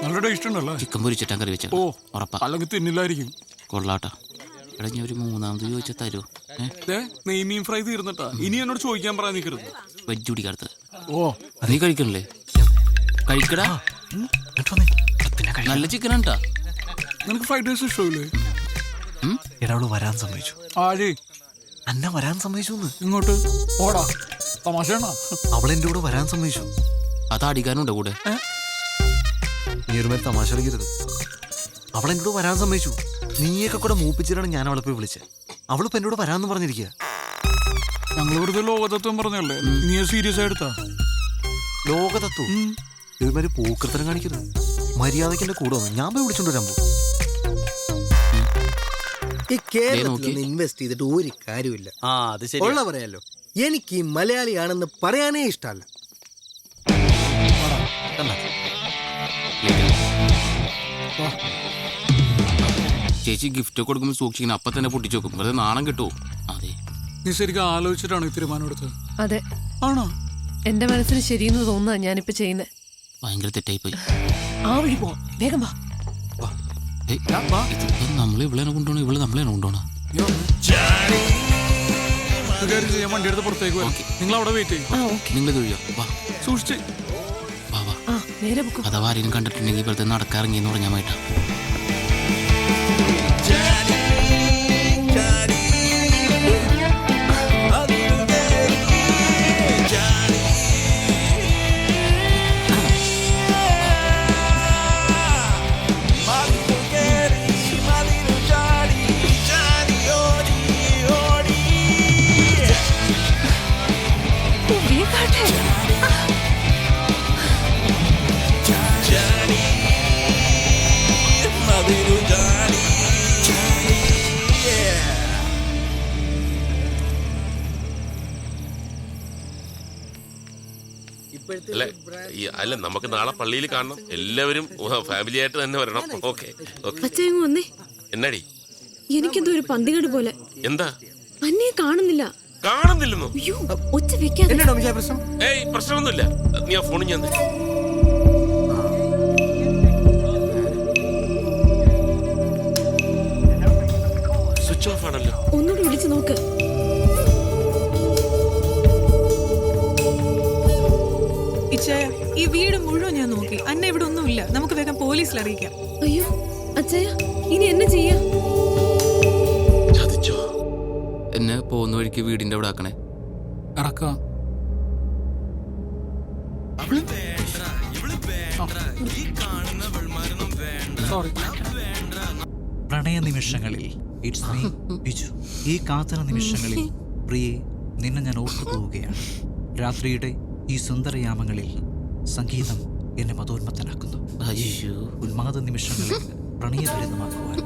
നല്ല ടേസ്റ്റ് ഉണ്ടല്ലോ. ചിക്കൻ പൊരിച്ചിട്ടാ കറി വെച്ച. ഓ ഉറപ്പാ. അല്ലെങ്കിൽ തിന്നില്ലായിരിക്കും. കൊള്ളാട്ടാ. എടാ ഞാൻ ഒരു മൂന്നാമത് ചോദിച്ചാൽ തരുമോ? നെയ്മീൻ ഫ്രൈ തീർന്നിട്ടാ. ഇനി എന്നോട് ചോദിക്കാൻ പറയാൻ നിൽക്കരുത്. വെജ് കുടിക്കാത്ത. ഓ നീ കഴിക്കണല്ലേ? കഴിക്കടാ. നല്ല ചിക്കൻ ഉണ്ടാ. നിനക്ക് ഫ്രൈഡ് റൈസ് ഇഷ്ടമില്ലേ? എടാവള് വരാൻ സമ്മതിച്ചു. ആര്? അന്ന വരാൻ സമ്മതിച്ചു. ഇങ്ങോട്ട് ഓടാ. തമാശയാണോ? അവൾ എന്റെ കൂടെ വരാൻ സമ്മതിച്ചു. അത് അടിക്കാനുണ്ടോ കൂടെ? നീ ഒരു മേൽ തമാശ കളിക്കരുത്. അവൾ എന്റെ കൂടെ വരാൻ സമ്മതിച്ചു. നീയൊക്കെ കൂടെ മൂപ്പിച്ചിട്ടാണ് ഞാൻ അവളെ പോയി വിളിച്ചത്. അവളിപ്പോ എന്നോട് വരാമെന്ന് പറഞ്ഞിരിക്കുക. ഞങ്ങൾ വെറുതെ ലോകതത്വം പറഞ്ഞല്ലേ. നീ സീരിയസ് ആയിട്ടാ? ലോകതത്വം ഇതുമാതിരി പൂക്കൃത്തരം കാണിക്കരുത്. മര്യാദയ്ക്ക് എന്റെ കൂടെ വന്നു. ഞാൻ പോയി വിളിച്ചോണ്ട് വരാൻ പോകും. ഈ കേരളത്തിൽ ഇൻവെസ്റ്റ് ചെയ്തിട്ട് ഒരു കാര്യമില്ല. ഉള്ള പറയാലോ, എനിക്ക് ഈ മലയാളിയാണെന്ന് പറയാനേ ഇഷ്ടമല്ല. ചേച്ചി ഗിഫ്റ്റ് കൊടുക്കുമ്പോൾ സൂക്ഷിക്കണം. അപ്പൊ തന്നെ പൊട്ടിച്ചു നോക്കും. വെറുതെ നാണം കിട്ടുമോ? അതെ. നീ ശരിക്കും ആലോചിച്ചിട്ടാണ് ഈ തീരുമാനം എടുത്തത്? അതെ. ആണോ? എന്റെ മനസ്സിന് ശരിയെന്ന് തോന്നുക ഞാനിപ്പോ ചെയ്യുന്നത്. ഭയങ്കര തെറ്റായി പോയി. ആ വഴി പോവാം. വേഗം വാ. നമ്മള് ഇവളെ കൊണ്ടുപോകണം. ഇവള് നമ്മളെ കൊണ്ടുപോകണം. ഞാൻ വണ്ടി എടുത്ത് പുറത്തേക്ക് വരാം. നിങ്ങൾ അവിടെ വെയിറ്റ് ചെയ്യും. നിങ്ങൾ തൊഴിയോ? വാ സൂക്ഷിച്ച്. വാ വാ. നേരെ അഥവാ ആരെയും കണ്ടിട്ടുണ്ടെങ്കിൽ ഇപ്പോഴത്തെ നടക്കാറിങ്ങിന്ന് പറഞ്ഞാൽ മായിട്ടാ. അല്ല, നമുക്ക് നാളെ പള്ളിയിൽ കാണണം. എല്ലാവരും ഫാമിലി ആയിട്ട് തന്നെ വരണം. ഓക്കെ എന്നാടി? എനിക്കെന്തോ ഒരു പന്തികേട് പോലെ. എന്താ? അന്നേ കാണുന്നില്ല. കാണുന്നില്ലെന്നോ? ഒച്ച വെക്കാതെ. ഏയ് പ്രശ്നമൊന്നുമില്ല. നീ ആ ഫോണിൽ ഞാൻ സ്വിച്ച് ഓഫ് ആണല്ലോ. ഒന്നുകൂടി വിളിച്ചു നോക്ക്. ഈ വീട് മുഴുവൻ ഞാൻ നോക്കി. അന്ന ഇവിടെ ഒന്നുമില്ല. നമുക്ക് വേഗം പോലീസിൽ അറിയിക്കാം. അയ്യോ അച്ഛയ, ഇനി എന്നെ ചെയ്യാ? ചതിച്ചോ? എന്നെ പോകുന്ന വഴിക്ക് വീടിന്റെ അവിടെ ആക്കണേ. ഇറക്കാം. പ്രണയ നിമിഷങ്ങളിൽ ഇറ്റ്സ് മീ ബിജു. ഈ കാത്തന നിമിഷങ്ങളിൽ പ്രിയെ നിന്നെ ഞാൻ ഓർത്തു പോവുകയാണ്. രാത്രിയുടെ ഈ സുന്ദരയാമങ്ങളിൽ സംഗീതം എന്നെ മതോന്മത്തനാക്കുന്നു. ഉന്മാദ നിമിഷങ്ങളിൽ പ്രണയദുരിതമാക്കുവാൻ.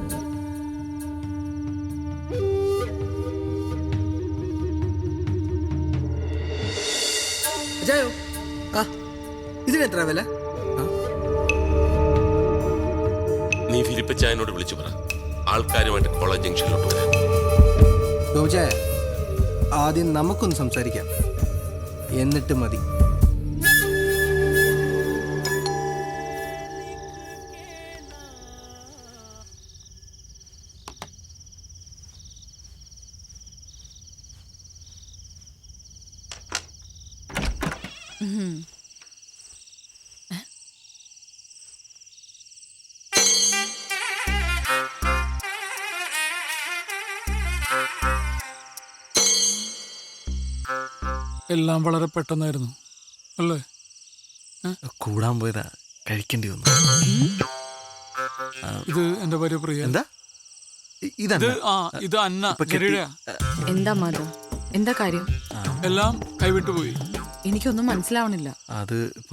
ഇതിനെത്ര വില? നീ ഫിലിപ്പച്ചായനോട് വിളിച്ചു പറ ആൾക്കാരുമായിട്ട് കോളേജ് ജംഗ്ഷനിലോട്ട് വരാൻ. ആദ്യം നമുക്കൊന്ന് സംസാരിക്കാം, എന്നിട്ട് മതി. എല്ലാം വളരെ പെട്ടെന്നായിരുന്നു അല്ലേ? കൂടാൻ പോയതാ, കഴിക്കേണ്ടി വന്നു. ഇത് എന്റെ ഭാര്യ പ്രിയ. എന്താ ഇത് അന്ന. എന്താ മാധവ്? എന്താ കാര്യം? എല്ലാം കൈവിട്ടു പോയി. എനിക്കൊന്നും മനസ്സിലാവണില്ല.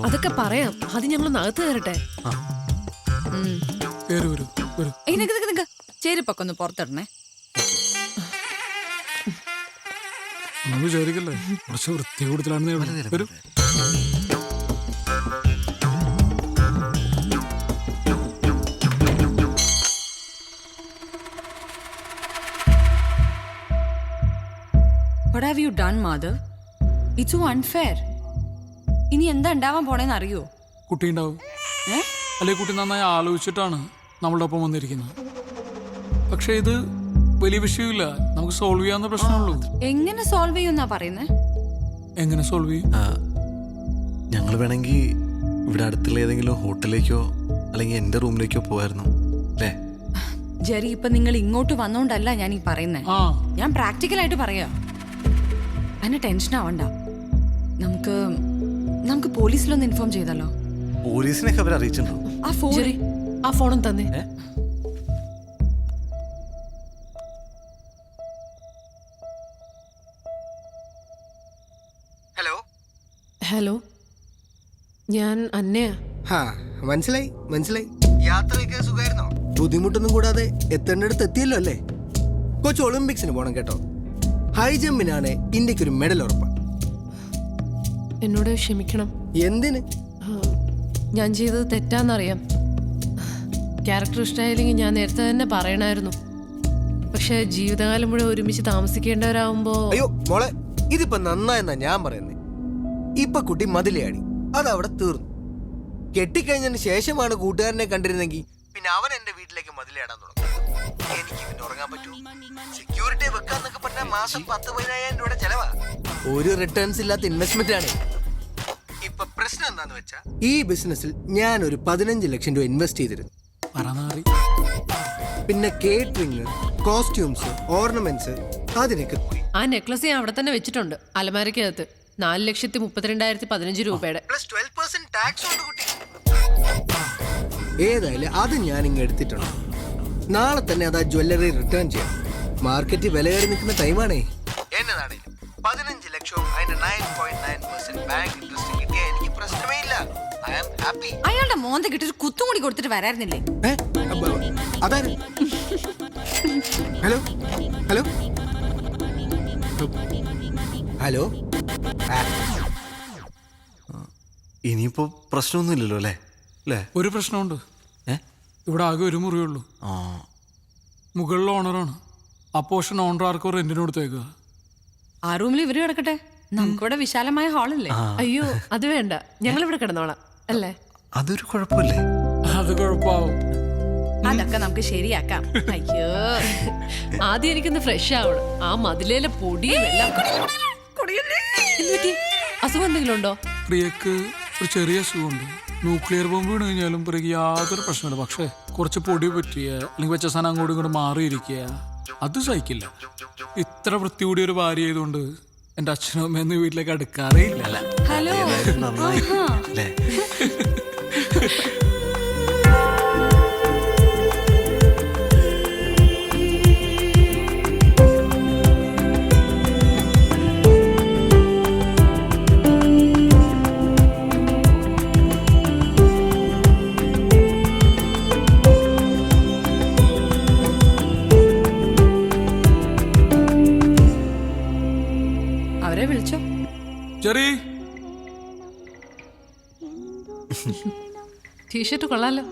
അതൊക്കെ പറയാം. അത് ഞങ്ങൾ നകത്ത് കയറട്ടെ. ചേരിപ്പൊക്കൊന്ന് പുറത്തിടണേ. വിചാരിക്കല്ലേ, കുറച്ച് വൃത്തി കൂടുതലാണെന്ന് വരും. What have you done, Madhav? It's so unfair. ഇനി എന്താ ഉണ്ടാവാൻ പോണേന്ന് അറിയോ? കുട്ടി ഉണ്ടാവും. അല്ലെങ്കിൽ കുട്ടി നന്നായി ആലോചിച്ചിട്ടാണ് നമ്മളുടെ ഒപ്പം വന്നിരിക്കുന്നത്. പക്ഷെ ഇത് വലിയ വിഷയമില്ല, നമുക്ക് സോൾവ് ചെയ്യാവുന്ന പ്രശ്നമുള്ളൂ. എങ്ങനെ സോൾവ് ചെയ്യുന്നാ പറയുന്നേ? എങ്ങനെ സോൾവ് ചെയ്യും? ഞങ്ങൾ വേണമെങ്കിൽ ഇവിടെ അടുത്തുള്ള ഏതെങ്കിലും ഹോട്ടലിലേക്കോ അല്ലെങ്കിൽ എൻ്റെ റൂമിലേക്കോ പോകായിരുന്നു അല്ലേ? ജെറി, ഇപ്പൊ നിങ്ങൾ ഇങ്ങോട്ട് വന്നോണ്ടല്ല ഞാൻ ഈ പറയുന്നേ. ആ ഞാൻ പ്രാക്ടിക്കലായിട്ട് പറയാ. അതിന് ടെൻഷൻ ആവണ്ട. നമുക്ക് പോലീസിലൊന്ന് ഇൻഫോം ചെയ്താലോ? പോലീസിനൊക്കെ അവർ അറിയിച്ചിട്ടുണ്ടോ? ആ ഫോണും തന്നെ. ഹലോ. ഹലോ, ഞാൻ അന്നയാ. ഹാ, മനസ്സിലായി. യാത്രയൊക്കെ സുഖമായിരുന്നോ? ബുദ്ധിമുട്ടൊന്നും കൂടാതെ എത്തേണ്ടടുത്ത് എത്തിയല്ലോ അല്ലേ? കൊച്ചു ഒളിമ്പിക്സിന് പോണം കേട്ടോ. ഹൈ ജമ്പിനാണ് ഇന്ത്യക്കൊരു മെഡൽ ഉറപ്പാണ്. എന്നോട് ക്ഷമിക്കണം. എന്തിന്? ഞാൻ ചെയ്തത് തെറ്റാന്നറിയാം. ക്യാരക്ടർ ഇഷ്ടമായില്ലെങ്കിൽ ഞാൻ നേരത്തെ തന്നെ പറയണമായിരുന്നു. പക്ഷെ ജീവിതകാലം മുഴുവൻ ഒരുമിച്ച് താമസിക്കേണ്ടവരാകുമ്പോ... അയ്യോ മോളെ, ഇതിപ്പോ നന്നായെന്നാ ഞാൻ പറയുന്നത്. ഇപ്പൊ കുട്ടി മതിലയാടി, അതവിടെ തീർന്നു. കെട്ടിക്കഴിഞ്ഞതിന് ശേഷമാണ് കൂട്ടുകാരനെ കണ്ടിരുന്നെങ്കിൽ പിന്നെ അവൻ എന്റെ വീട്ടിലേക്ക് മതിലയാടാൻ തുടങ്ങും. എനിക്ക് പിന്നെ ഉറങ്ങാൻ പറ്റൂ? സെക്യൂരിറ്റി വെക്കാന്നൊക്കെ പറഞ്ഞാൽ മാസം 10,000-15,000 രൂപയുടെ ചെലവാ. ഒരു റിട്ടേൺസ് ഇല്ലാത്ത ഇൻവെസ്റ്റ്മെന്റ് ആണ്. ഇപ്പൊ പ്രശ്നം എന്താന്ന് വെച്ചാ, ഈ ബിസിനസ്സിൽ ഞാൻ ഒരു 15 ലക്ഷം രൂപ ഇൻവെസ്റ്റ് ചെയ്തിരുന്നു. പിന്നെ കേറ്ററിംഗ്, കോസ്റ്റ്യൂംസ്, ഓർണമെന്റ്സ്, അതിനൊക്കെ ആ നെക്ലസ് ഞാൻ അവിടെ തന്നെ വെച്ചിട്ടുണ്ട്, അലമാരക്കകത്ത്. 4,32,15 രൂപയുടെ. പ്ലസ് 12% ടാക്സ് ഉണ്ട് കുട്ടി. ഏതായാലും അത് ഞാൻ ഇങ്ങ് എടുത്തിട്ടുണ്ട്. നാളെ തന്നെ അത് ആ ജ്വല്ലറി റിട്ടേൺ ചെയ്യാം. മാർക്കറ്റിൽ വില കയറി നിൽക്കുന്ന ടൈമാണേ. എന്നതാണേലും 15 ലക്ഷവും അതിന്റെ 9.9% ബാങ്ക് ഇൻട്രസ്റ്റ് കിട്ടിയ എനിക്ക് പ്രശ്നമേ ഇല്ല. I am happy. അയാളുടെ മോന്ത കിട്ടി ഒരു കുത്തും കൂടി കൊടുത്തിട്ട് വരായിരുന്നില്ലേ? അതാര്? Hello hello hello. ഇനിയിപ്പോ പ്രശ്നമൊന്നുമില്ലല്ലോ അല്ലേ? അല്ലേ? ഒരു പ്രശ്നമുണ്ട്. ഇവിടെ ആകെ ഒരു മുറിയുള്ളൂ. മുകളിൽ ഓണറാണ്. ആ പോർഷൻ ഓണർ ആർക്കോ റെന്റിന് കൊടുത്തേക്കുക. ആ റൂമിൽ ഇവര് കിടക്കട്ടെ, നമുക്കിവിടെ വിശാലമായ ഹാളല്ലേ? അയ്യോ, അത് വേണ്ട, ഞങ്ങൾ ഇവിടെ കിടന്നോളാം അല്ലേ? അതൊരു കുഴപ്പമില്ലേ? അത് കുഴപ്പമാവും. അതൊക്കെ നമുക്ക് ശരിയാക്കാം. അയ്യോ, ആദ്യം എനിക്കൊന്ന് ഫ്രഷ് ആവണം. ആ മതിലേലെ പൊടിയും എല്ലാം. അസുഖം എന്തെങ്കിലും ഉണ്ടോ? പ്രിയക്ക് ഒരു ചെറിയ അസുഖമുണ്ട്. ന്യൂക്ലിയർ ബോംബ് വീണ് കഴിഞ്ഞാലും പ്രിയക്ക് യാതൊരു പ്രശ്നമില്ല. പക്ഷേ കുറച്ച് പൊടി പറ്റിയ അല്ലെങ്കിൽ വെച്ച സാധനം അങ്ങോട്ടും ഇങ്ങോട്ട് മാറിയിരിക്കുക, അത് സഹിക്കില്ല. ഇത്ര വൃത്തി കൂടിയ ഒരു ഭാര്യ ആയതുകൊണ്ട് എൻ്റെ അച്ഛനും അമ്മയൊന്നും വീട്ടിലേക്ക് അടുക്കാറേ ഇല്ല. ഹലോ. നന്നായി അല്ലേ? അവരെ വിളിച്ചോ? ചെറി, ടീഷർട്ട് കൊള്ളാലോ.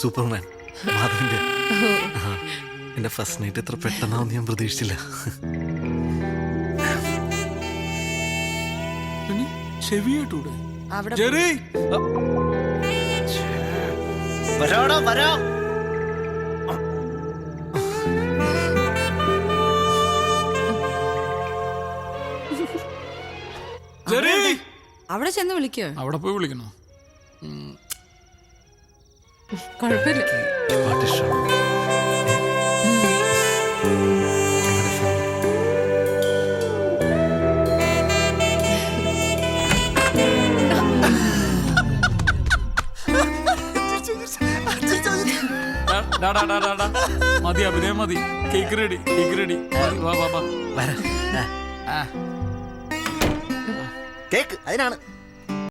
സൂപ്പർമാൻ മാധവിന്റെ. എന്റെ ഫസ്റ്റ് നൈറ്റ് എത്ര പെട്ടെന്നാവും ഞാൻ പ്രതീക്ഷിച്ചില്ല. ചെവിയായിട്ടൂടെ? അവിടെ ചെറി, വരാം. ചെറി, അവിടെ ചെന്ന് വിളിക്കോ? അവിടെ പോയി വിളിക്കണോ? കുഴപ്പമില്ല. മതി, അഭിനയം മതി. Cake ready. വാ. കേക്ക് അതിനാണ്.